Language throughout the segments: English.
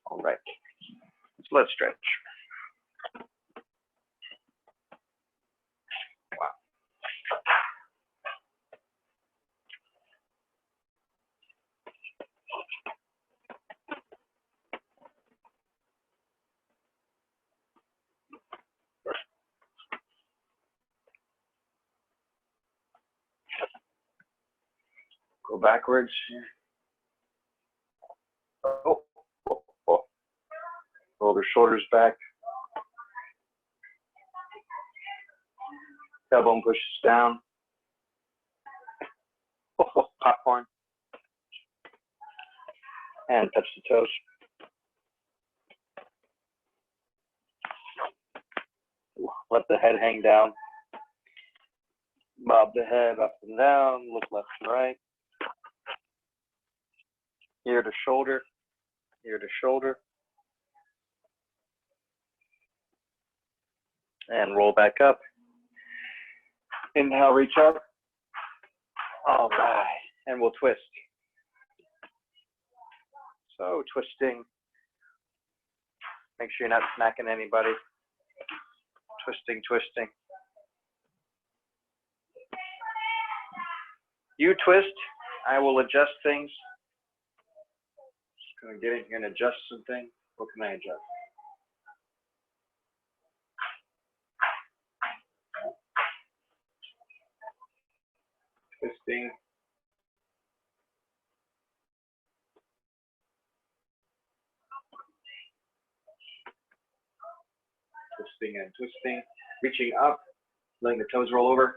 All right, so let's stretch. Wow. Go backwards. Oh, oh, oh. Roll the shoulders back. Tailbone pushes down. Oh, popcorn. And touch the toes. Let the head hang down. Bob the head up and down. Look left and right. Ear to shoulder. Ear to shoulder. And roll back up. Inhale, reach up. All right. And we'll twist. So twisting. Make sure you're not smacking anybody. Twisting, twisting. You twist. I will adjust things. Just gonna get in here and adjust some things. What can I adjust? Twisting. Twisting and twisting. Reaching up, letting the toes roll over.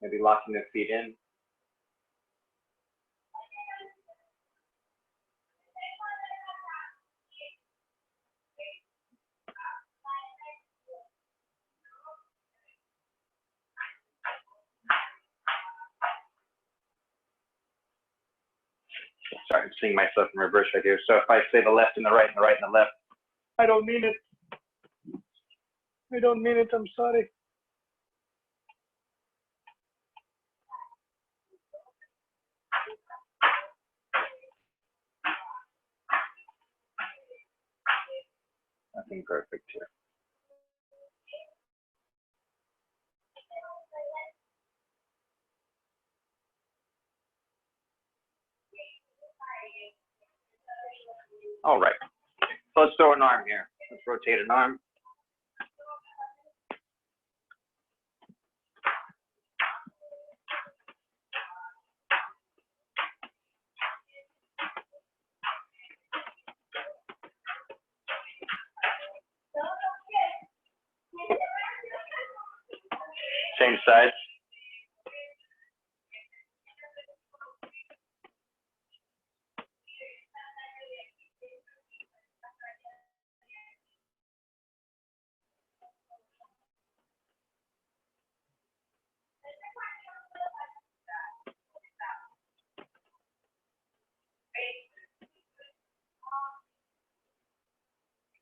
Maybe locking the feet in. Sorry, I'm seeing myself in reverse right here. So if I say the left and the right and the right and the left, I don't mean it. I don't mean it, I'm sorry. Nothing perfect here. All right, so let's throw an arm here. Let's rotate an arm. Same side.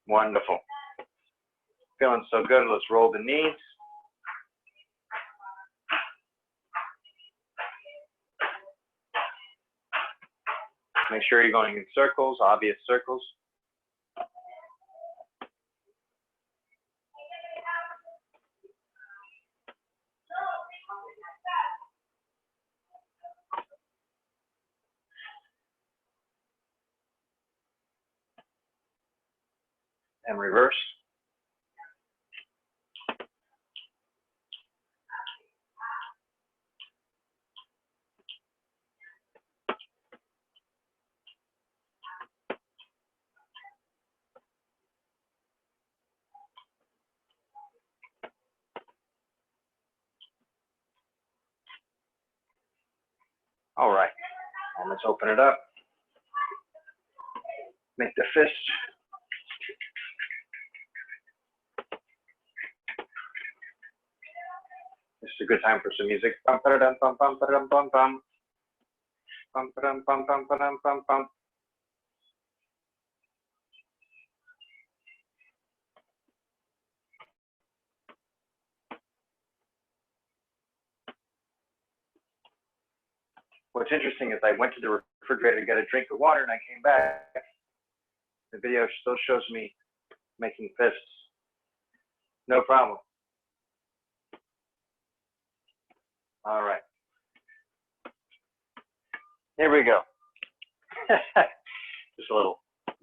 Wonderful. Feeling so good. Let's roll the knees. Make sure you're going in circles, obvious circles. And reverse. All right, and let's open it up. Make the fist. This is a good time for some music. Bum, ba-da-dum, bum, bum, ba-da-dum, bum, bum. Bum, ba-dum, bum, bum, ba-dum, bum, bum. What's interesting is I went to the refrigerator to get a drink of water and I came back. The video still shows me making fists. No problem. All right. Here we go. Just a little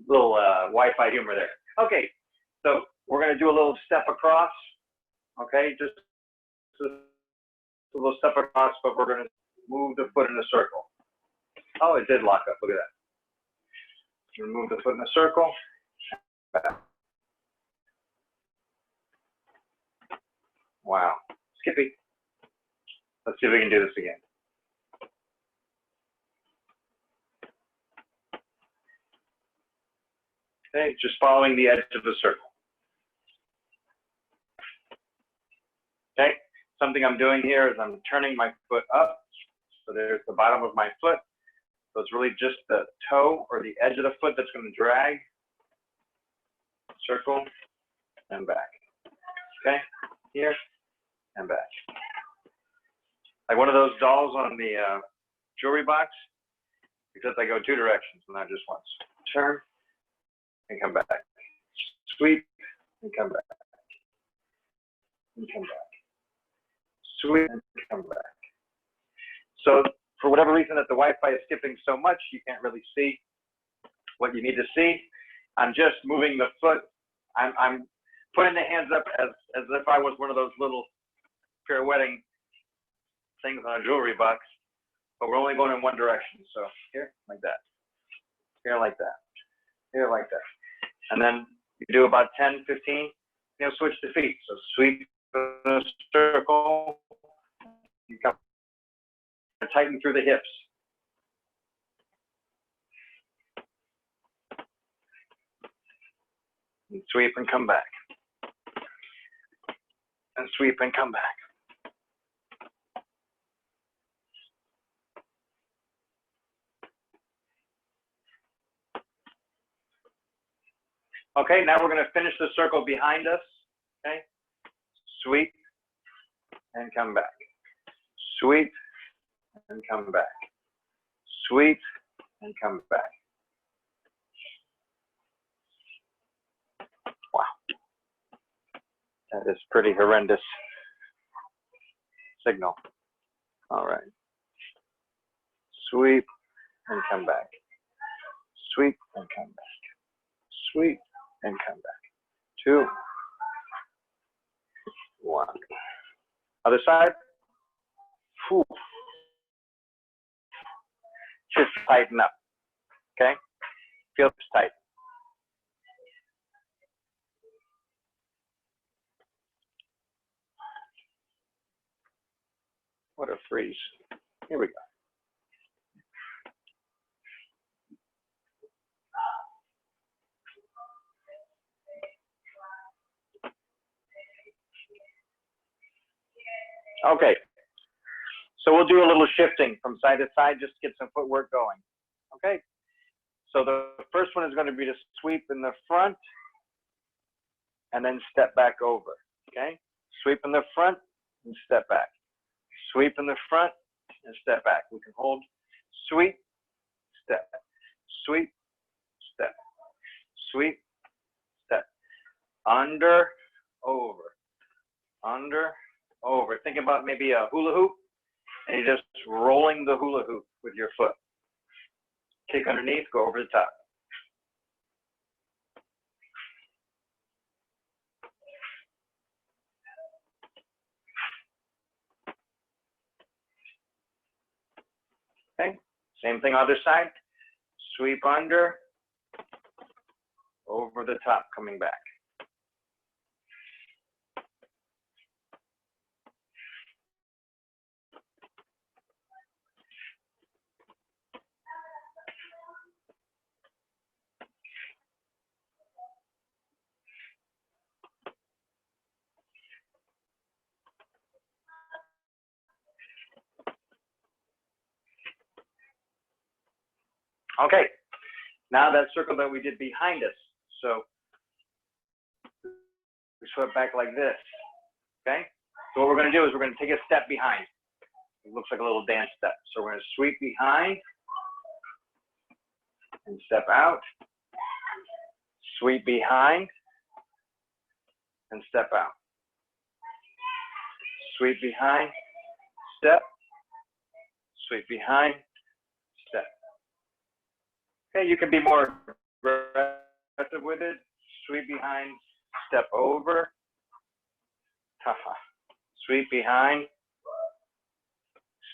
Wi-Fi humor there. Okay, so we're going to do a little step across. Okay, just a little step across, but we're going to move the foot in a circle. Oh, it did lock up. Look at that. Move the foot in a circle. Back. Wow. Skippy. Let's see if we can do this again. Okay, just following the edge of the circle. Okay, something I'm doing here is I'm turning my foot up. So there's the bottom of my foot. So it's really just the toe or the edge of the foot that's going to drag. Circle and back. Okay, here and back. Like one of those dolls on the jewelry box, except I go two directions, not just once. Turn and come back. Sweep and come back. And come back. Sweep and come back. So for whatever reason that the Wi-Fi is skipping so much, you can't really see what you need to see. I'm just moving the foot. I'm putting the hands up as if I was one of those little pirouetting things on a jewelry box, but we're only going in one direction. So here, like that. Here, like that. Here, like that. And then you do about 10, 15, switch the feet. So sweep in a circle. You come and tighten through the hips. And sweep and come back. And sweep and come back. Okay, now we're going to finish the circle behind us. Okay, sweep and come back. Sweep and come back. Sweep and come back. Wow, that is pretty horrendous signal. All right, sweep and come back. Sweep and come back. Sweep and come back. 2, 1. Other side. Whew. Just tighten up. Okay? Feels tight. What a freeze. Here we go. Okay, so we'll do a little shifting from side to side just to get some footwork going. Okay, so the first one is going to be to sweep in the front and then step back over. Okay, sweep in the front and step back. Sweep in the front and step back. We can hold sweep, step, sweep, step, sweep, step, under, over, under, over. Think about maybe a hula hoop, and you're just rolling the hula hoop with your foot. Kick underneath, go over the top. Okay, same thing other side. Sweep under, over the top, coming back. Okay, now that circle that we did behind us. So we sweep back like this. Okay, so what we're going to do is we're going to take a step behind. It looks like a little dance step. So we're going to sweep behind and step out. Sweep behind and step out. Sweep behind, step. Sweep behind, step. Okay, you can be more aggressive with it. Sweep behind, step over. Haha. Sweep behind,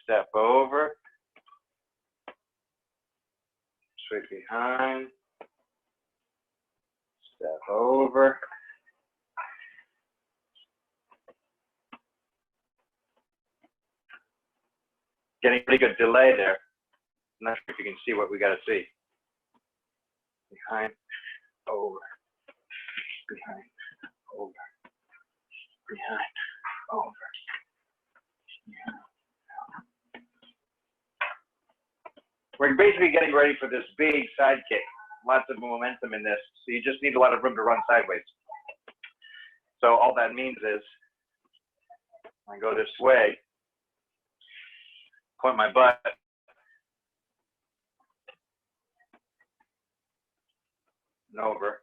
step over. Sweep behind, step over. Getting pretty good delay there. I'm not sure if you can see what we got to see. Behind, over, behind, over, behind, over. We're basically getting ready for this big side kick. Lots of momentum in this, so you just need a lot of room to run sideways. So all that means is, I go this way, point my butt, and over.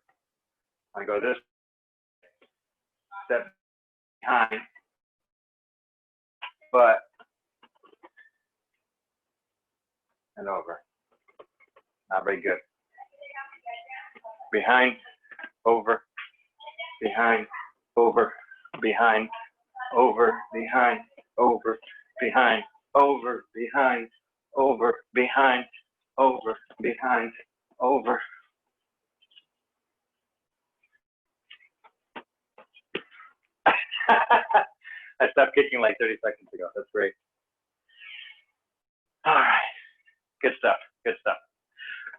I go this, step behind, butt, and over. Not very good. Behind, over, behind, over, behind, over, behind, over, behind, over, behind, over, behind, over, behind, over. I stopped kicking like 30 seconds ago. That's great. All right. Good stuff. Good stuff.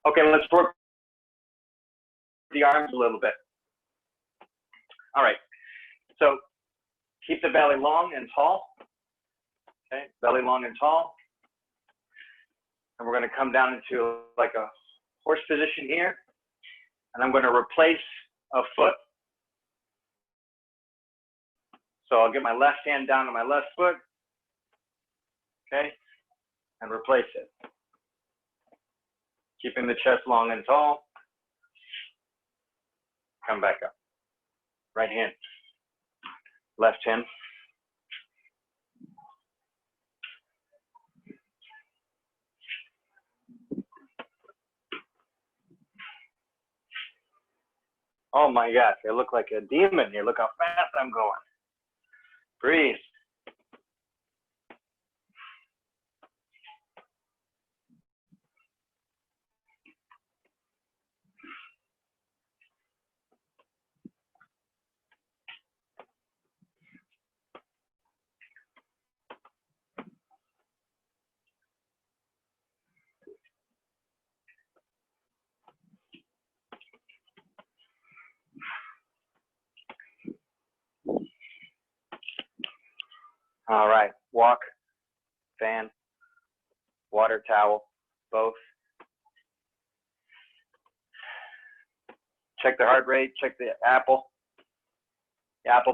Okay, let's work the arms a little bit. All right. So keep the belly long and tall. Okay, belly long and tall. And we're going to come down into like a horse position here. And I'm going to replace a foot. So I'll get my left hand down to my left foot. Okay, and replace it. Keeping the chest long and tall. Come back up. Right hand. Left hand. Oh my gosh, I look like a demon here. Look how fast I'm going. Breathe. All right, walk, fan, water towel, both. Check the heart rate, check the apple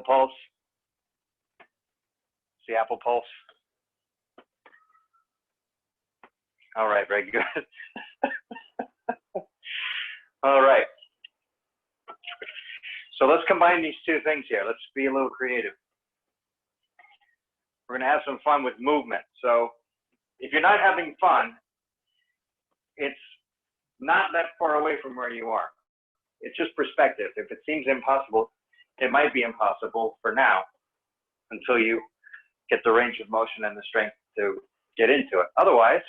pulse. See apple pulse. All right, very good. All right. So let's combine these two things here. Let's be a little creative. We're going to have some fun with movement. So if you're not having fun, it's not that far away from where you are. It's just perspective. If it seems impossible, it might be impossible for now until you get the range of motion and the strength to get into it. Otherwise,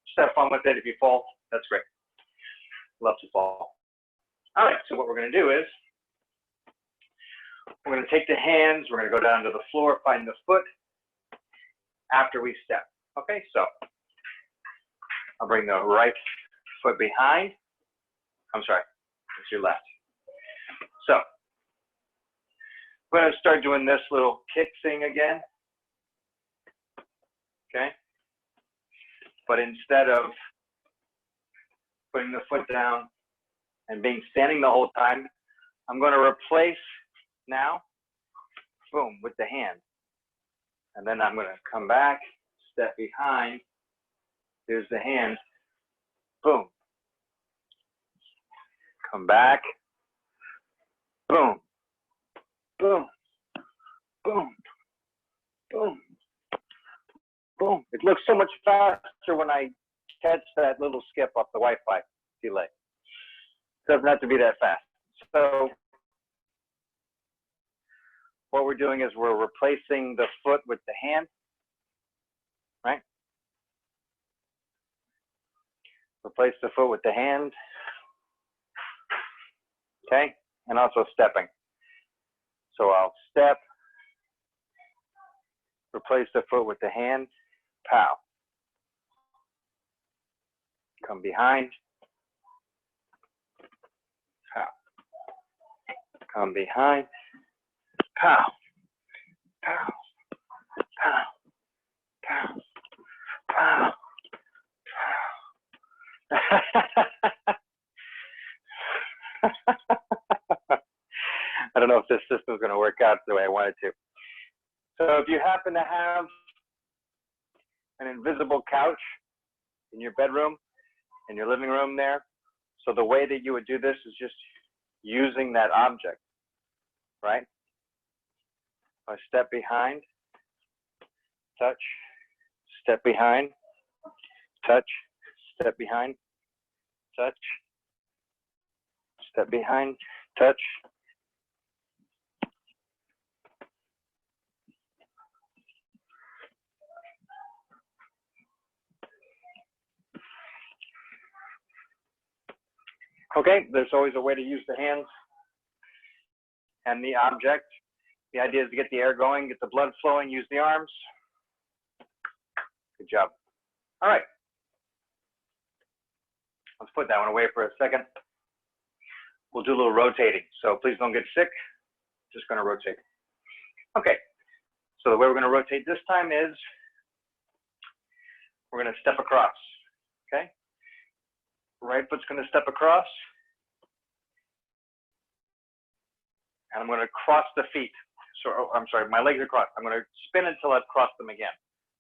just have fun with it. If you fall, that's great. Love to fall. All right, so what we're going to do is we're going to take the hands, we're going to go down to the floor, find the foot after we step. Okay, so I'll bring the right foot behind. I'm sorry, it's your left. So we're going to start doing this little kick thing again. Okay, but instead of putting the foot down and being standing the whole time, I'm going to replace now, boom, with the hand. And then I'm going to come back, step behind. Here's the hand. Boom. Come back. Boom. Boom. Boom. Boom. Boom. It looks so much faster when I catch that little skip off the Wi-Fi delay. It doesn't have to be that fast. So what we're doing is we're replacing the foot with the hand, right? Replace the foot with the hand, okay? And also stepping. So I'll step, replace the foot with the hand, pow. Come behind, pow. Come behind, pow, pow, pow, pow, pow, pow. I don't know if this system is going to work out the way I want it to. So if you happen to have an invisible couch in your bedroom, in your living room there, so the way that you would do this is just using that object, right? I step behind, touch, step behind, touch, step behind, touch, step behind, touch. Okay, there's always a way to use the hands and the object. The idea is to get the air going, get the blood flowing, use the arms. Good job. All right. Let's put that one away for a second. We'll do a little rotating. So please don't get sick. Just going to rotate. Okay. So the way we're going to rotate this time is we're going to step across. Okay. Right foot's going to step across. And I'm going to cross the feet. So, oh, I'm sorry, my legs are crossed. I'm going to spin until I've crossed them again.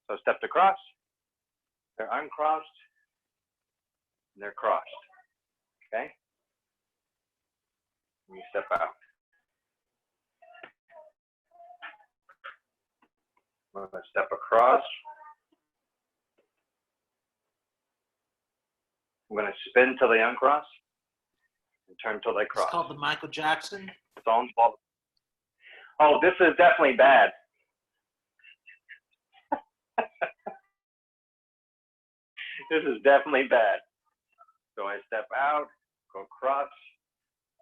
So stepped across, they're uncrossed, and they're crossed. Okay? And you step out. I'm going to step across. I'm going to spin till they uncross and turn till they cross. It's called the Michael Jackson. It's all involved. Oh, this is definitely bad. This is definitely bad. So I step out, go cross,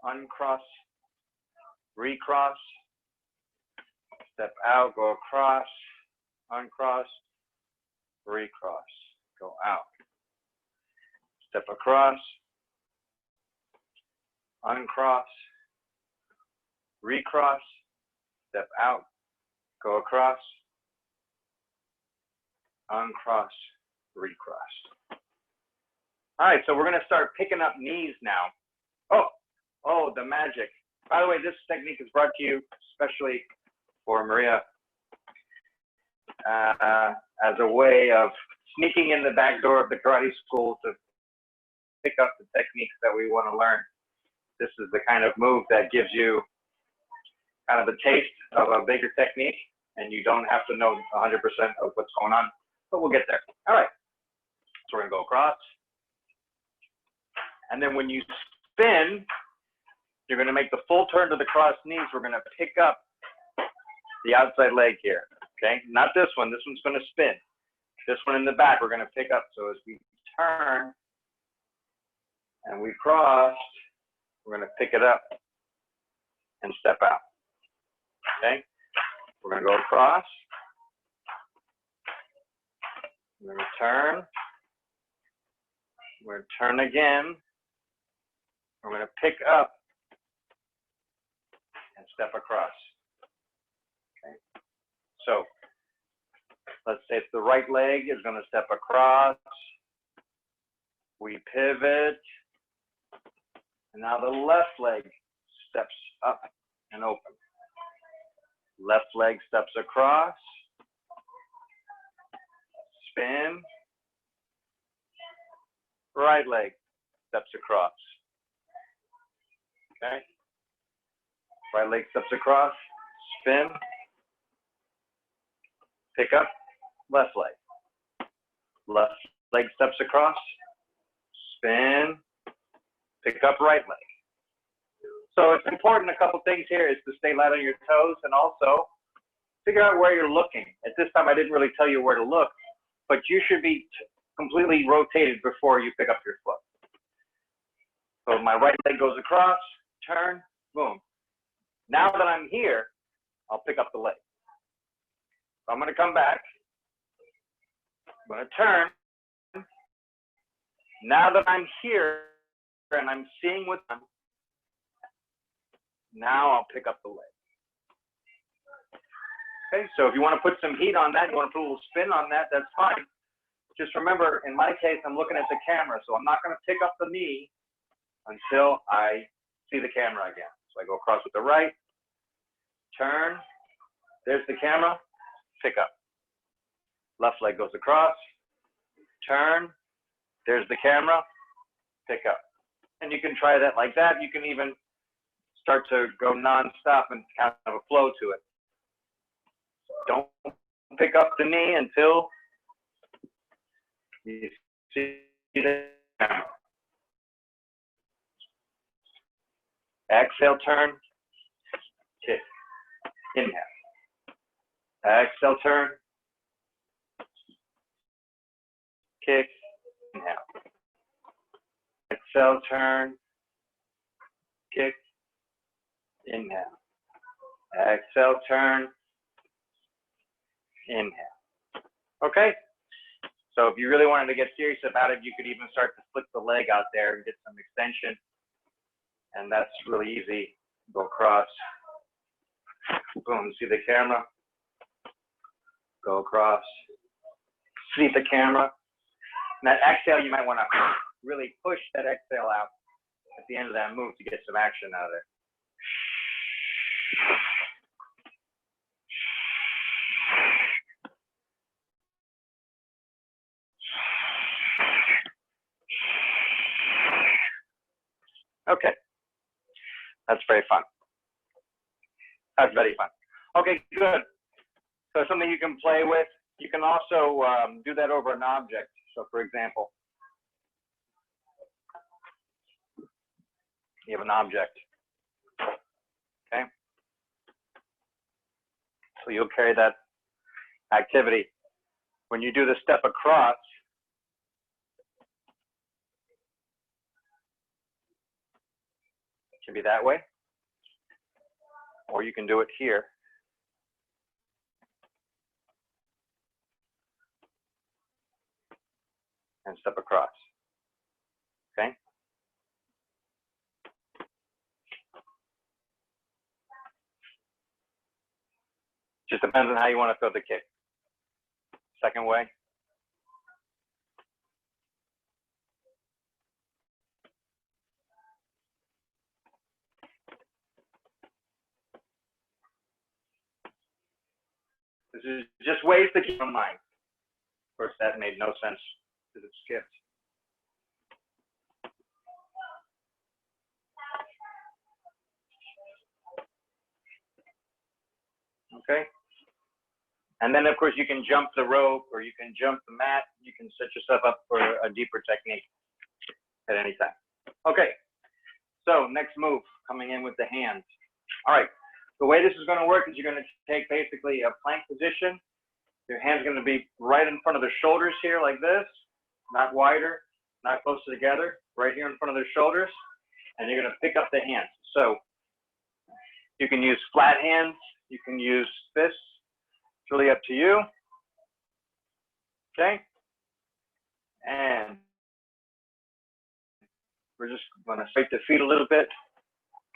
uncross, recross, step out, go across, uncross, recross, go out. Step across, uncross, recross, step out, go across, uncross, recross. All right, so we're going to start picking up knees now. Oh, the magic. By the way, this technique is brought to you especially for Maria as a way of sneaking in the back door of the karate school to pick up the techniques that we want to learn. This is the kind of move that gives you kind of a taste of a bigger technique, and you don't have to know 100% of what's going on, but we'll get there. All right, so we're going to go across. And then when you spin, you're going to make the full turn to the crossed knees. We're going to pick up the outside leg here, okay? Not this one. This one's going to spin. This one in the back, we're going to pick up. So as we turn and we cross, we're going to pick it up and step out, okay? We're going to go across. We're going to turn. We're going to turn again. We're going to pick up and step across. Okay. So let's say if the right leg is going to step across, we pivot, and now the left leg steps up and open. Left leg steps across, spin, right leg steps across. Okay, right leg steps across, spin, pick up, left leg steps across, spin, pick up, right leg. So it's important, a couple things here is to stay light on your toes and also figure out where you're looking. At this time, I didn't really tell you where to look, but you should be completely rotated before you pick up your foot. So my right leg goes across, turn, boom. Now that I'm here, I'll pick up the leg. So I'm going to come back. I'm going to turn. Now that I'm here and I'm seeing what's on, now I'll pick up the leg. Okay, so if you want to put some heat on that, you want to put a little spin on that, that's fine. Just remember, in my case, I'm looking at the camera, so I'm not going to pick up the knee until I see the camera again. So I go across with the right, turn, there's the camera, pick up. Left leg goes across, turn, there's the camera, pick up. And you can try that like that. You can even start to go non-stop and kind of a flow to it. Don't pick up the knee until you see the camera. Exhale, turn, kick, inhale. Exhale, turn, kick, inhale. Exhale, turn, kick, inhale. Exhale, turn, inhale. Okay? So if you really wanted to get serious about it, you could even start to flick the leg out there and get some extension. And that's really easy. Go across. Boom, see the camera. Go across. See the camera. And that exhale, you might want to really push that exhale out at the end of that move to get some action out of there. Okay. That's very fun. That's very fun. Okay, good. So something you can play with. You can also do that over an object. So for example, you have an object. Okay. So you'll carry that activity. When you do the step across, it can be that way, or you can do it here. And step across. Okay? Just depends on how you want to throw the kick. Second way. This is just ways to keep in mind. Of course, that made no sense because it skipped. Okay. And then, of course, you can jump the rope or you can jump the mat. You can set yourself up for a deeper technique at any time. Okay. So next move, coming in with the hands. All right. The way this is going to work is you're going to take basically a plank position. Your hand's going to be right in front of the shoulders here like this, not wider, not close together, right here in front of the shoulders. And you're going to pick up the hands. So you can use flat hands. You can use fists. It's really up to you. Okay. And we're just going to straighten the feet a little bit.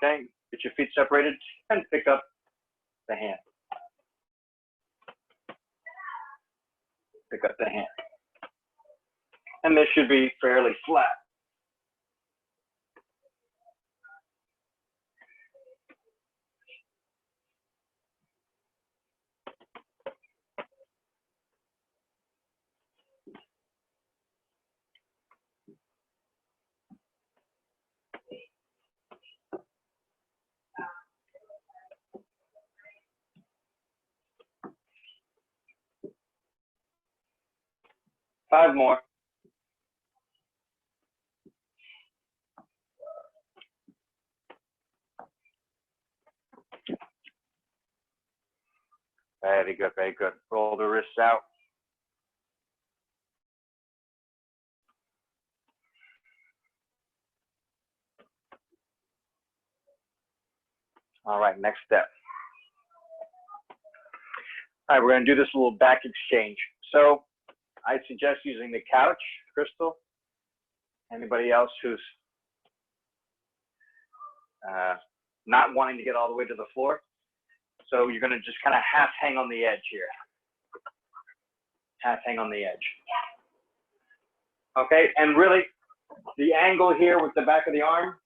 Okay. Get your feet separated and pick up the hand. Pick up the hand. And this should be fairly flat. 5 more. Very good, very good. Roll the wrists out. All right, next step. All right, we're going to do this little back exchange. So I suggest using the couch, Crystal. Anybody else who's not wanting to get all the way to the floor? So you're going to just kind of half hang on the edge here. Half hang on the edge. Okay, and really the angle here with the back of the arm,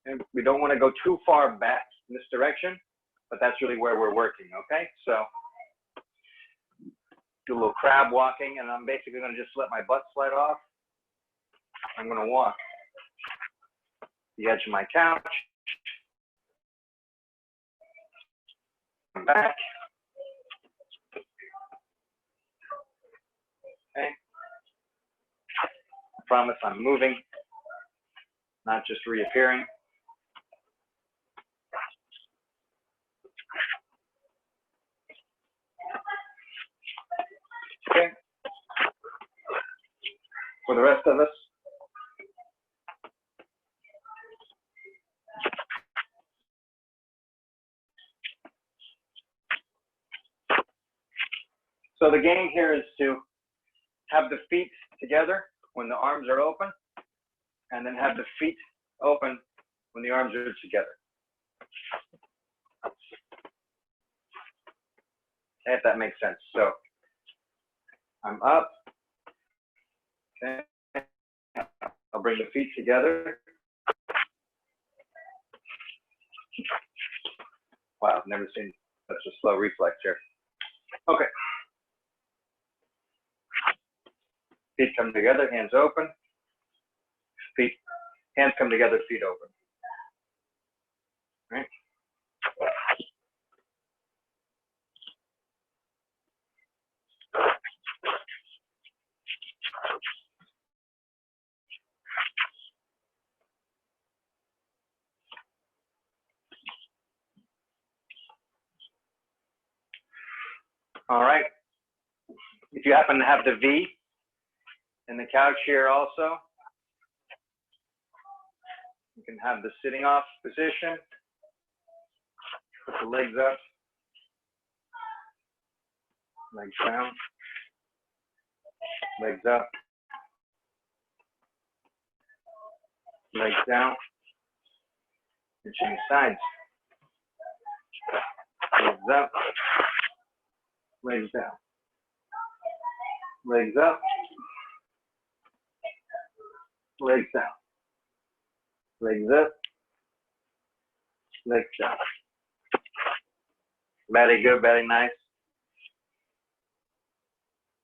and we don't want to go too far back in this direction, but that's really where we're working, okay? So do a little crab walking, and I'm basically going to just let my butt slide off. I'm going to walk the edge of my couch, back. Okay. I promise I'm moving, not just reappearing. Okay. For the rest of us, so the game here is to have the feet together when the arms are open, and then have the feet open when the arms are together. If that makes sense. So I'm up. Okay. I'll bring the feet together. Wow, I've never seen such a slow reflex here. Okay. Feet come together, hands open. Feet, hands come together, feet open. Right. All right. If you happen to have the V in the couch here also, you can have the sitting off position. Put the legs up, legs down, legs up, legs down, and change sides. Legs up, legs down, legs up, legs down, legs up, legs down. Very good, very nice.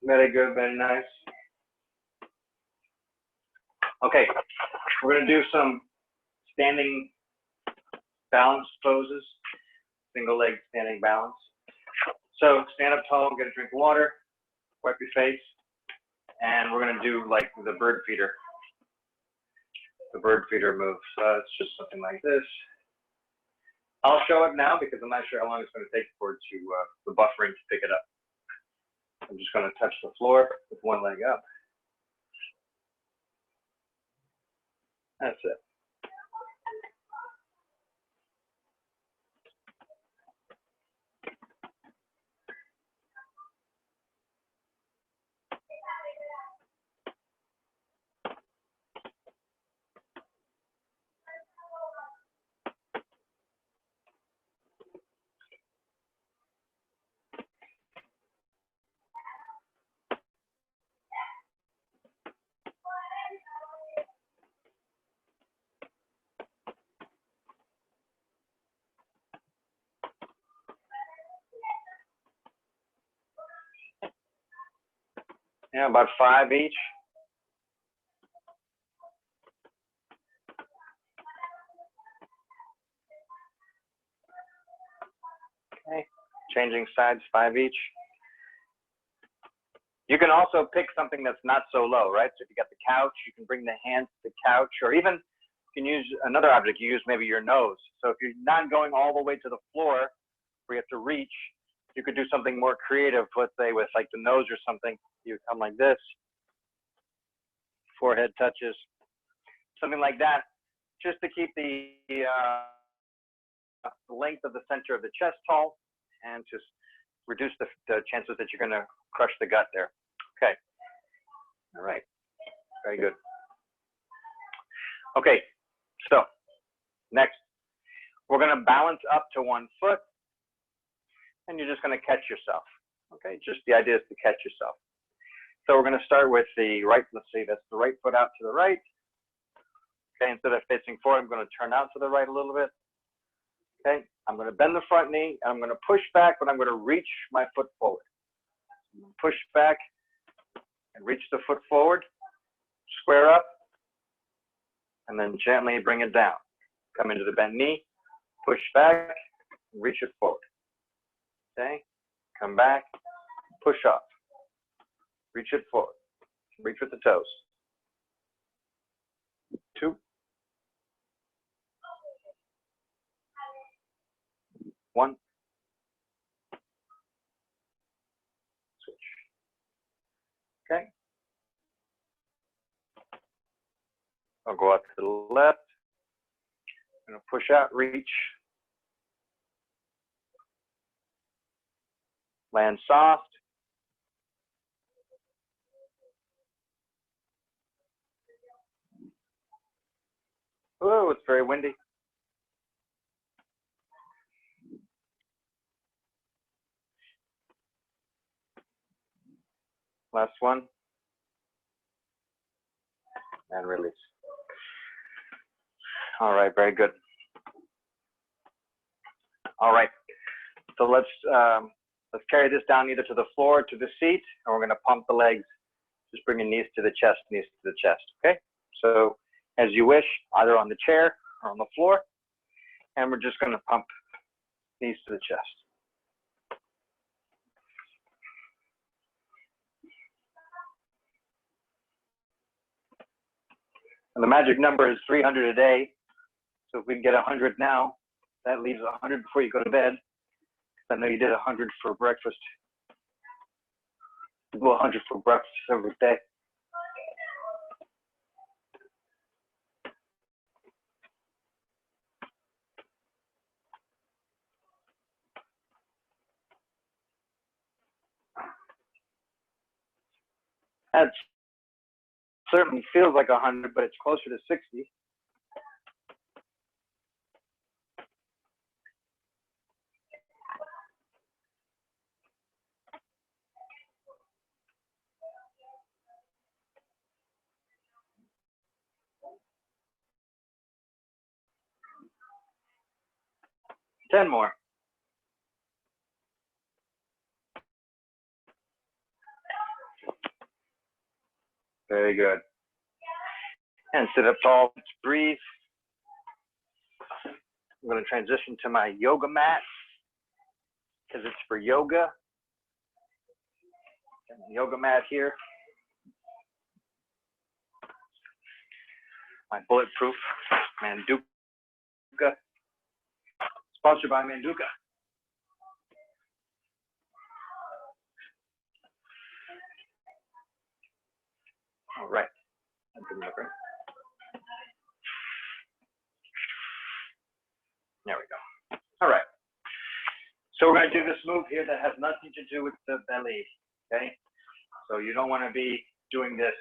Very good, very nice. Okay, we're going to do some standing balance poses, single leg standing balance. So stand up tall, get a drink of water, wipe your face, and we're going to do like the bird feeder move. So it's just something like this. I'll show it now because I'm not sure how long it's going to take for it to the buffering to pick it up. I'm just going to touch the floor with one leg up. That's it. Yeah, about 5 each. Okay, changing sides, 5 each. You can also pick something that's not so low, right? So if you got the couch, you can bring the hands to the couch, or even you can use another object. You use maybe your nose. So if you're not going all the way to the floor where you have to reach, you could do something more creative, let's say with like the nose or something. You come like this, forehead touches, something like that, just to keep the length of the center of the chest tall and just reduce the chances that you're going to crush the gut there. Okay. All right. Very good. Okay. So next, we're going to balance up to one foot, and you're just going to catch yourself. Okay. Just the idea is to catch yourself. So we're going to start with the right. Let's see. That's the right foot out to the right. Okay. Instead of facing forward, I'm going to turn out to the right a little bit. Okay, I'm going to bend the front knee, and I'm going to push back, but I'm going to reach my foot forward. Push back and reach the foot forward, square up, and then gently bring it down. Come into the bent knee, push back, and reach it forward. Okay, come back, push up, reach it forward, reach with the toes. 2, 1. Switch. Okay. I'll go out to the left. I'm going to push out, reach. Land soft. Oh, it's very windy. Last one. And release. All right, very good. All right, so let's carry this down either to the floor or to the seat, and we're going to pump the legs. Just bring your knees to the chest, knees to the chest. Okay, so as you wish, either on the chair or on the floor, and we're just going to pump knees to the chest. And the magic number is 300 a day. So if we can get 100 now, that leaves 100 before you go to bed. I know you did 100 for breakfast. Do 100 for breakfast every day. That certainly feels like 100, but it's closer to 60. Ten more. Very good. And sit up tall. Let's breathe. I'm going to transition to my yoga mat because it's for yoga. Yoga mat here. My bulletproof Manduka. Sponsored by Manduka. All right. There we go. All right. So we're going to do this move here that has nothing to do with the belly. Okay. So you don't want to be doing this.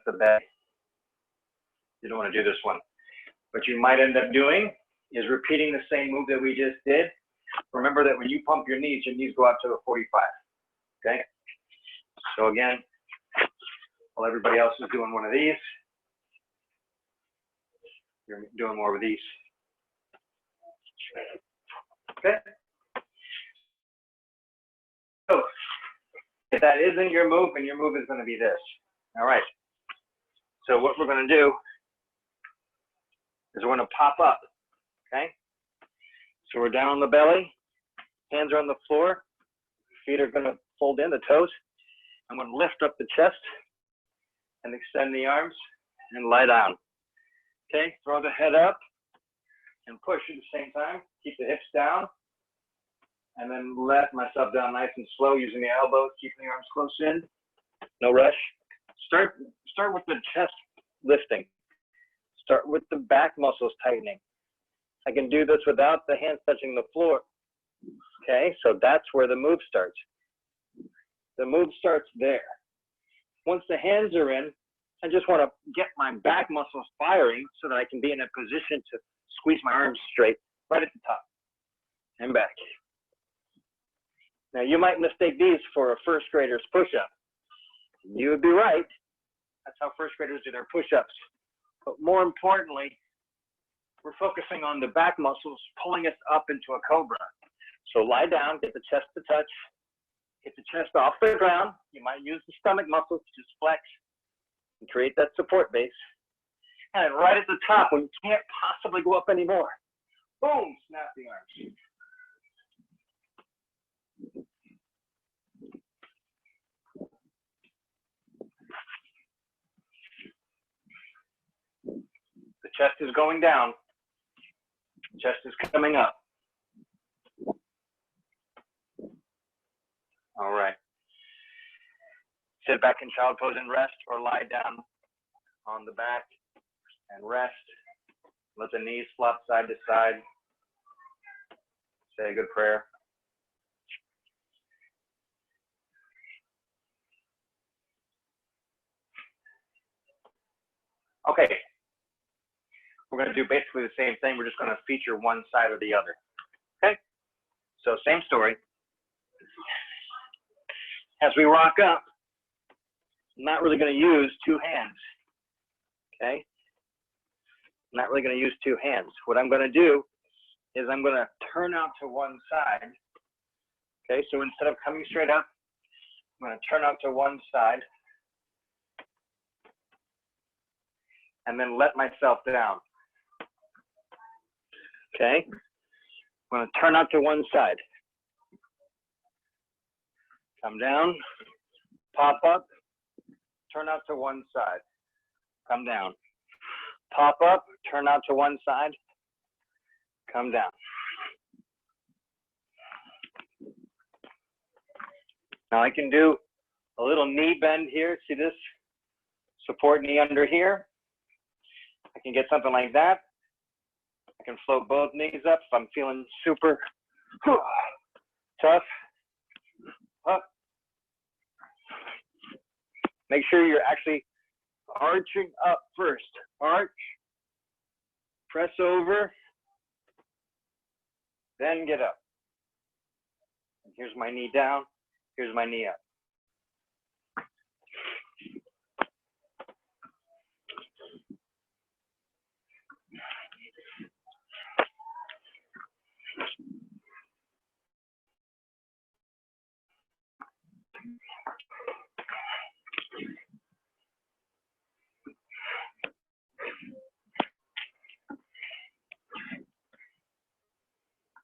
The belly. You don't want to do this one. What you might end up doing is repeating the same move that we just did. Remember that when you pump your knees go out to a 45. Okay. So again, while everybody else is doing one of these, you're doing more of these. Okay. So if that isn't your move, and your move is going to be this. All right. So what we're going to do is we're going to pop up. Okay. So we're down on the belly, hands are on the floor, feet are gonna fold in, the toes. I'm gonna lift up the chest and extend the arms and lie down. Okay, throw the head up and push at the same time. Keep the hips down and then let myself down nice and slow using the elbows, keeping the arms close in. No rush. Start with the chest lifting. Start with the back muscles tightening. I can do this without the hands touching the floor. Okay, so that's where the move starts. The move starts there. Once the hands are in, I just want to get my back muscles firing so that I can be in a position to squeeze my arms straight right at the top and back. Now you might mistake these for a first grader's push-up. You would be right. That's how first graders do their push-ups. But more importantly, we're focusing on the back muscles pulling us up into a cobra. So lie down, get the chest to touch, get the chest off the ground. You might use the stomach muscles to just flex and create that support base. And right at the top, when you can't possibly go up anymore, boom, snap the arms. The chest is going down. Chest is coming up. All right. Sit back in child pose and rest, or lie down on the back and rest. Let the knees flop side to side. Say a good prayer. Okay. We're going to do basically the same thing. We're just going to feature one side or the other. Okay? So same story. As we rock up, I'm not really going to use two hands. Okay? I'm not really going to use two hands. What I'm going to do is I'm going to turn out to one side. Okay? So instead of coming straight up, I'm going to turn out to one side and then let myself down. Okay? I'm going to turn out to one side. Come down, pop up, turn out to one side. Come down. Pop up, turn out to one side, come down. Now I can do a little knee bend here. See this? Support knee under here. I can get something like that. I can float both knees up if I'm feeling super tough. Up. Make sure you're actually arching up first. Arch, press over, then get up. And here's my knee down, here's my knee up.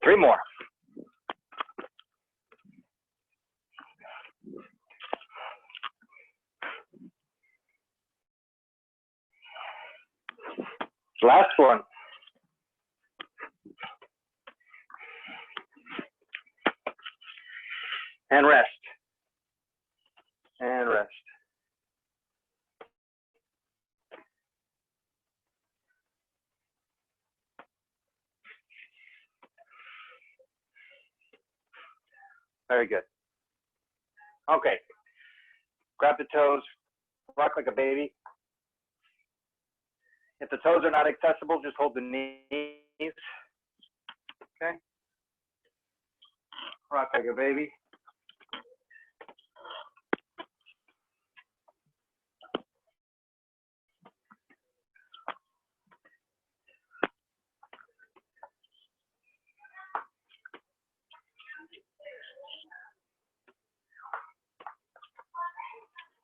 Three more. Last one. And rest. And rest. Very good. Okay. Grab the toes, rock like a baby. If the toes are not accessible, just hold the knees. Okay. Rock like a baby.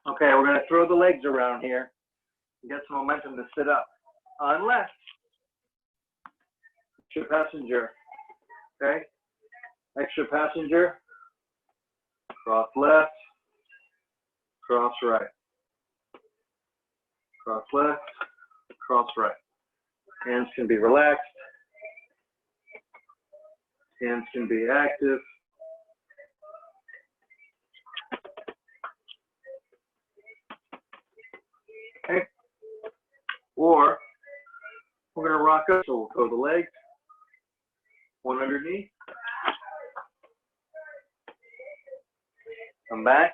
Okay, we're going to throw the legs around here and get some momentum to sit up. Unless extra passenger. Okay, extra passenger. Cross left, cross right. Cross left, cross right. Hands can be relaxed. Hands can be active. Okay. Or we're going to rock up, so we'll go the legs, one underneath. Come back.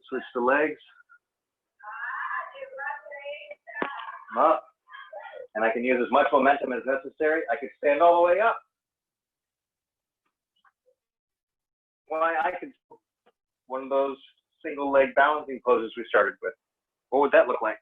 Switch the legs. Come up. And I can use as much momentum as necessary. I could stand all the way up. Well, I could one of those single leg balancing poses we started with. What would that look like?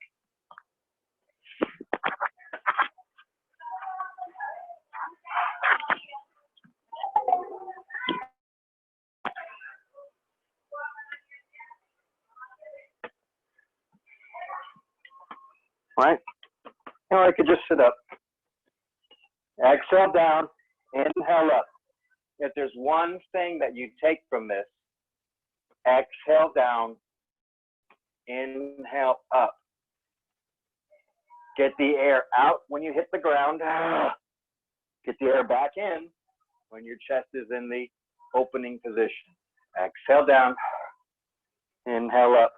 Right? Or I could just sit up. Exhale down, inhale up. If there's one thing that you take from this, exhale down, inhale up. Get the air out when you hit the ground. Get the air back in when your chest is in the opening position. Exhale down, inhale up.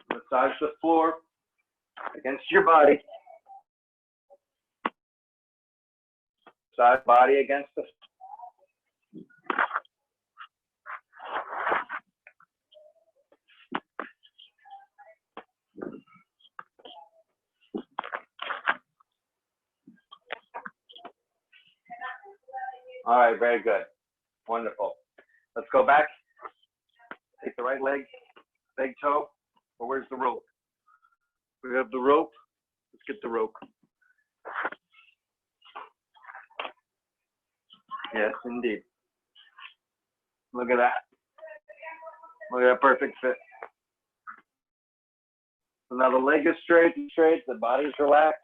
Massage the floor against your body. Massage body against the All right, very good. Wonderful. Let's go back. Take the right leg, big toe. Well, where's the rope? We have the rope. Let's get the rope. Yes, indeed. Look at that. Look at that perfect fit. So now the leg is straight, the body's relaxed.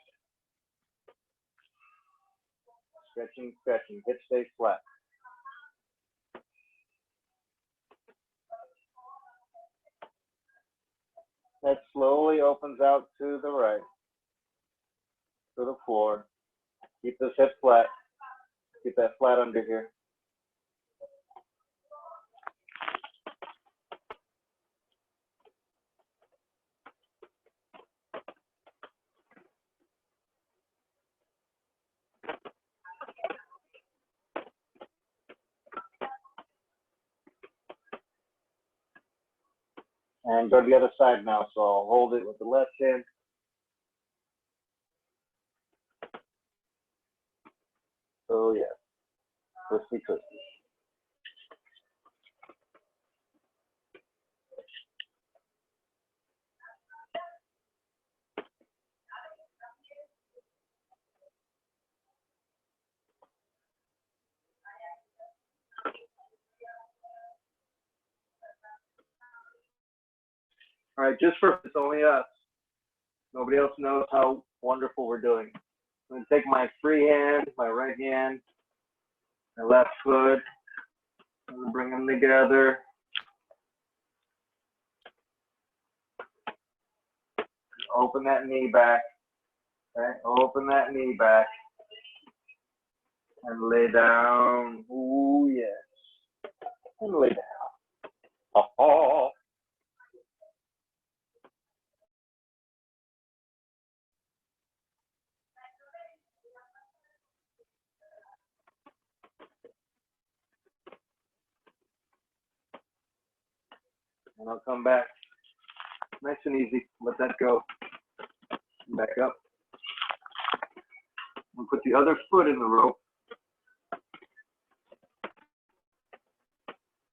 Stretching, stretching, hip stays flat. Head slowly opens out to the right, to the floor. Keep this hip flat. Keep that flat under here. And go to the other side now. So I'll hold it with the left hand. So yeah, twisty, twisty. All right, just for it's only us. Nobody else knows how wonderful we're doing. I'm gonna take my free hand, my right hand, my left foot, and bring them together. Open that knee back. Okay, open that knee back. And lay down. Ooh, yes. And lay down. Oh. And I'll come back. Nice and easy. Let that go. Back up. We'll put the other foot in the rope.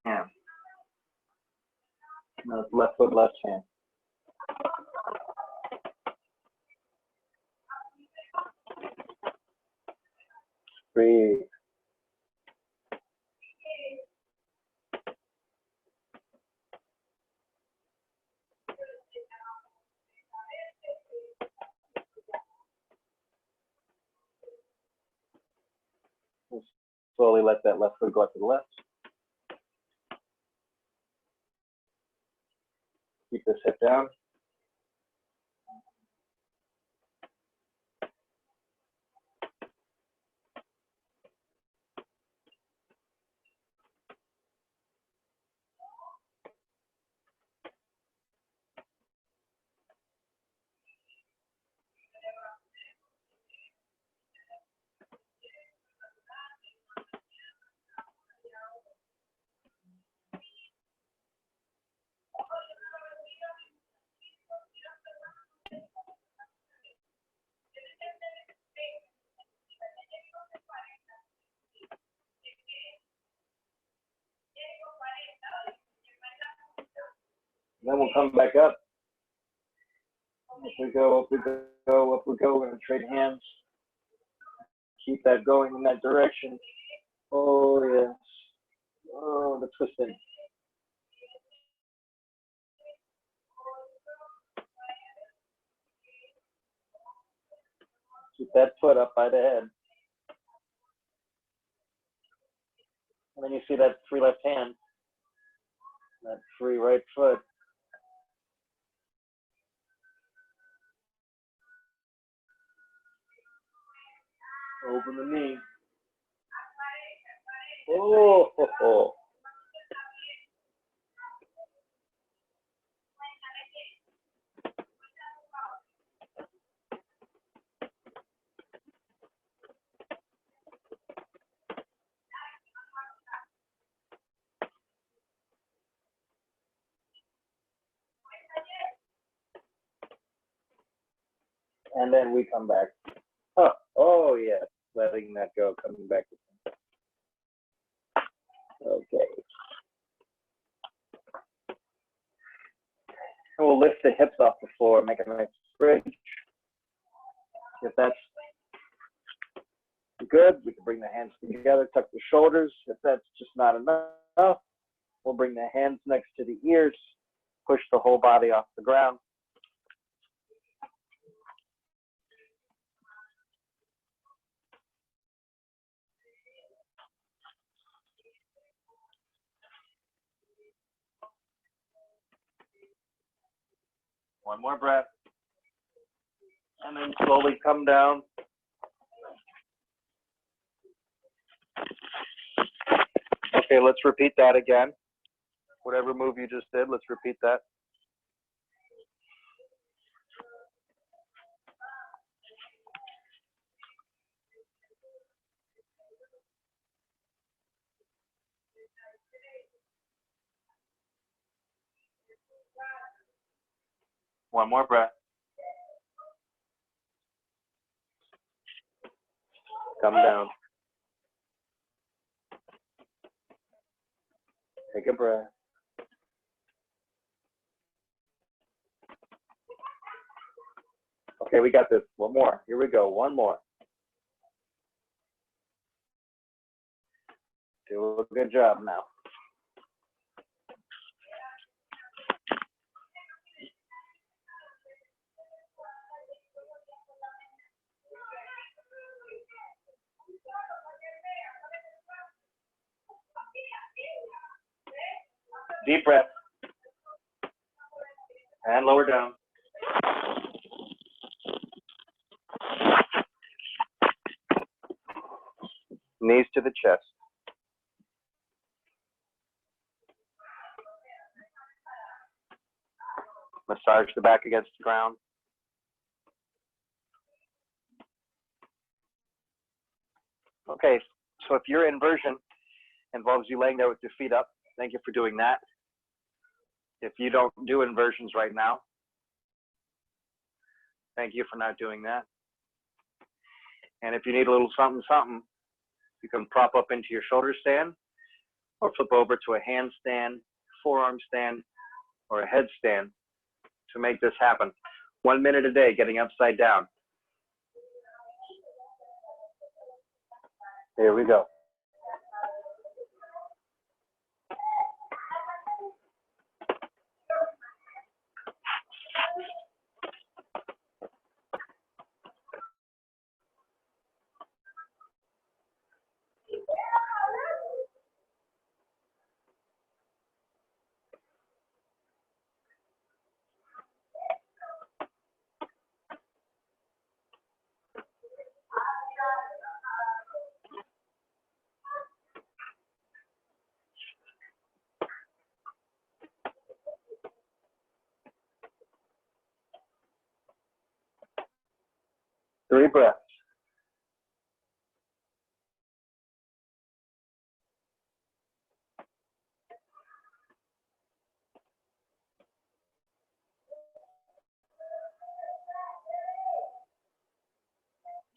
Hand. Now left foot, left hand. Breathe. Slowly let that left foot go out to the left. Keep this hip down. Then we'll come back up. Up we go, up we go, up we go. We're going to trade hands. Keep that going in that direction. Oh, yes. Oh, the twisting. Keep that foot up by the head. And then you see that free left hand, that free right foot. Open the knee. Oh, ho, ho. And then we come back. Oh yes, letting that go, coming back. Okay. And we'll lift the hips off the floor, make a nice bridge. If that's good, we can bring the hands together, tuck the shoulders. If that's just not enough, we'll bring the hands next to the ears, push the whole body off the ground. One more breath. And then slowly come down. Okay, let's repeat that again. Whatever move you just did, let's repeat that. One more breath. Come down. Take a breath. Okay, we got this. One more. Here we go. One more. Do a good job now. Deep breath. And lower down. Knees to the chest. Massage the back against the ground. Okay, so if your inversion involves you laying there with your feet up, thank you for doing that. If you don't do inversions right now, thank you for not doing that. And if you need a little something, something, you can prop up into your shoulder stand or flip over to a handstand, forearm stand, or a headstand to make this happen. 1 minute a day, getting upside down. Here we go. 3 breaths.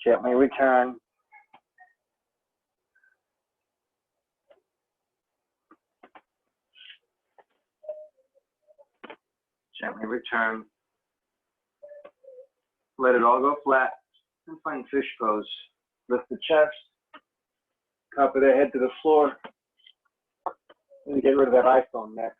Gently return. Gently return. Let it all go flat and find fish pose. Lift the chest, top of the head to the floor, and get rid of that iPhone neck.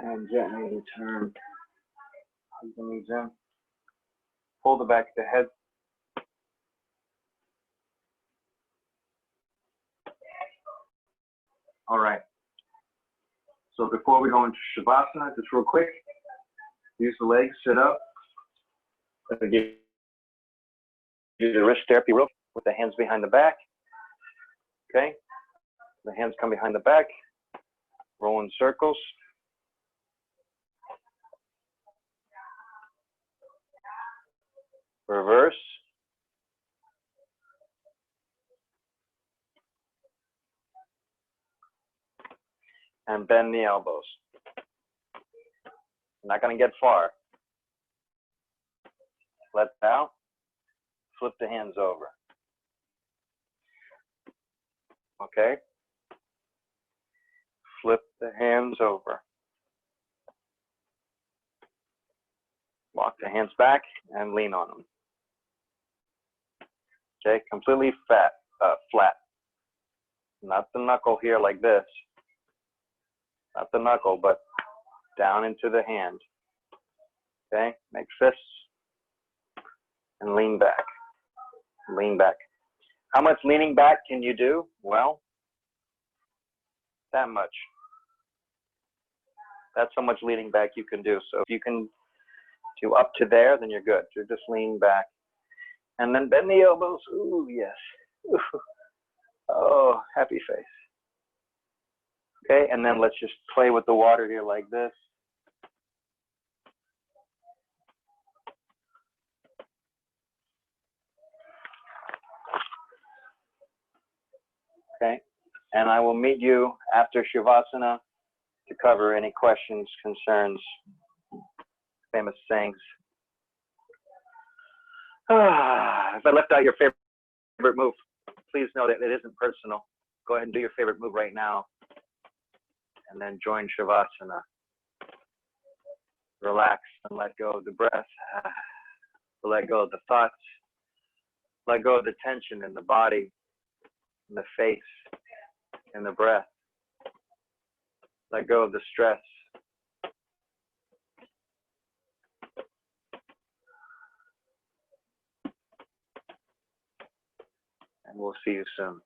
And gently return. Hug the knees in. Pull the back of the head. All right. So before we go into Shavasana, just real quick, use the legs, sit up. Let me give you the wrist therapy real quick with the hands behind the back. Okay. The hands come behind the back. Roll in circles. Reverse. And bend the elbows. Not going to get far. Let out. Flip the hands over. Okay? Flip the hands over. Walk the hands back and lean on them. Okay? Completely flat. Not the knuckle here like this. Not the knuckle, but down into the hand. Okay? Make fists. And lean back. Lean back. How much leaning back can you do? Well, that much. That's how much leaning back you can do. So if you can do up to there, then you're good. You're just leaning back. And then bend the elbows. Ooh, yes. Ooh. Oh, happy face. Okay, and then let's just play with the water here like this. Okay, and I will meet you after Shavasana to cover any questions, concerns, famous sayings. If I left out your favorite move, please know that it isn't personal. Go ahead and do your favorite move right now. And then join Shavasana. Relax and let go of the breath. Let go of the thoughts. Let go of the tension in the body, in the face, in the breath. Let go of the stress. And we'll see you soon.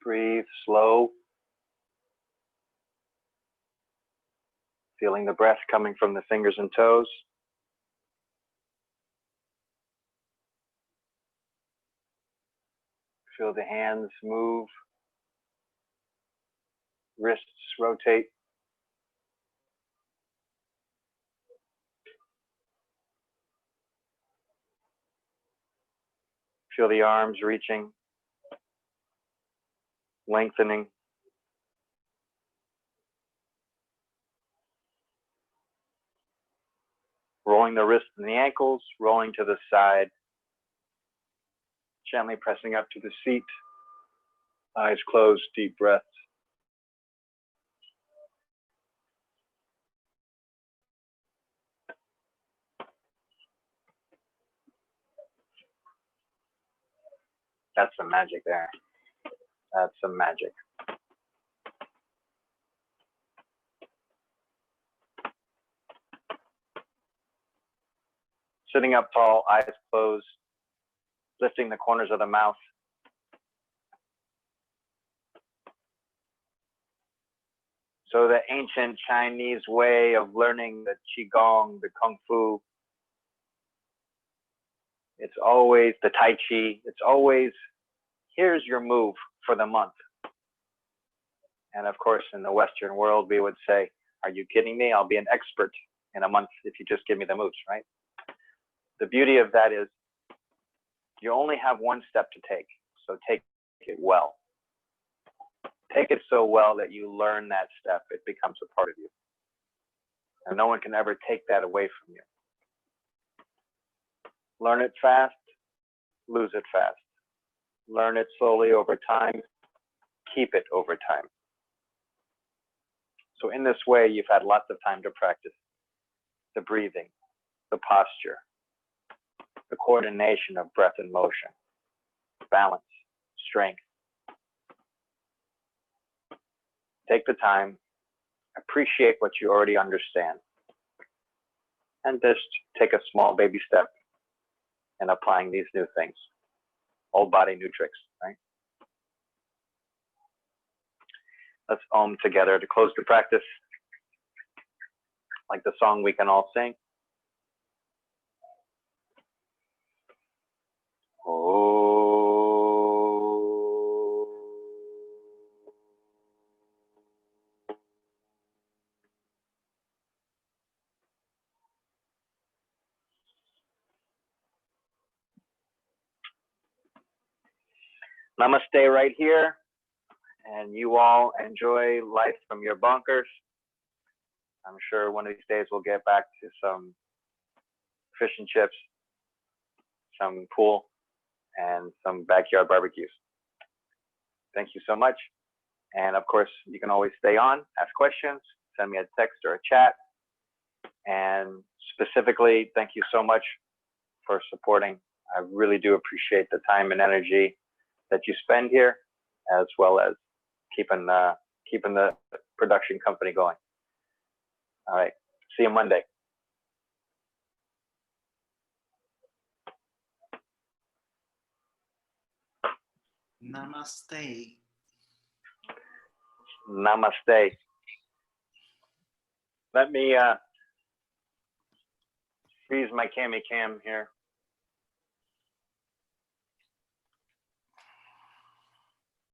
Breathe slow. Feeling the breath coming from the fingers and toes. Feel the hands move. Wrists rotate. Feel the arms reaching, lengthening. Rolling the wrists and the ankles, rolling to the side. Gently pressing up to the seat. Eyes closed, deep breaths. That's some magic there. That's some magic. Sitting up tall, eyes closed, lifting the corners of the mouth. So the ancient Chinese way of learning the Qigong, the Kung Fu, it's always the Tai Chi, it's always, here's your move for the month. And of course, in the Western world, we would say, are you kidding me? I'll be an expert in a month if you just give me the moves, right? The beauty of that is you only have one step to take, so take it well. Take it so well that you learn that step, it becomes a part of you. And no one can ever take that away from you. Learn it fast, lose it fast. Learn it slowly over time, keep it over time. So in this way, you've had lots of time to practice the breathing, the posture, the coordination of breath and motion, balance, strength. Take the time, appreciate what you already understand, and just take a small baby step in applying these new things. Old body, new tricks, right? Let's Om together to close the practice, like the song we can all sing. Namaste right here, and you all enjoy life from your bunkers. I'm sure one of these days we'll get back to some fish and chips, some pool, and some backyard barbecues. Thank you so much. And of course, you can always stay on, ask questions, send me a text or a chat. And specifically, thank you so much for supporting. I really do appreciate the time and energy that you spend here, as well as keeping the production company going. All right, see you Monday. Namaste. Namaste. Let me freeze my cam here.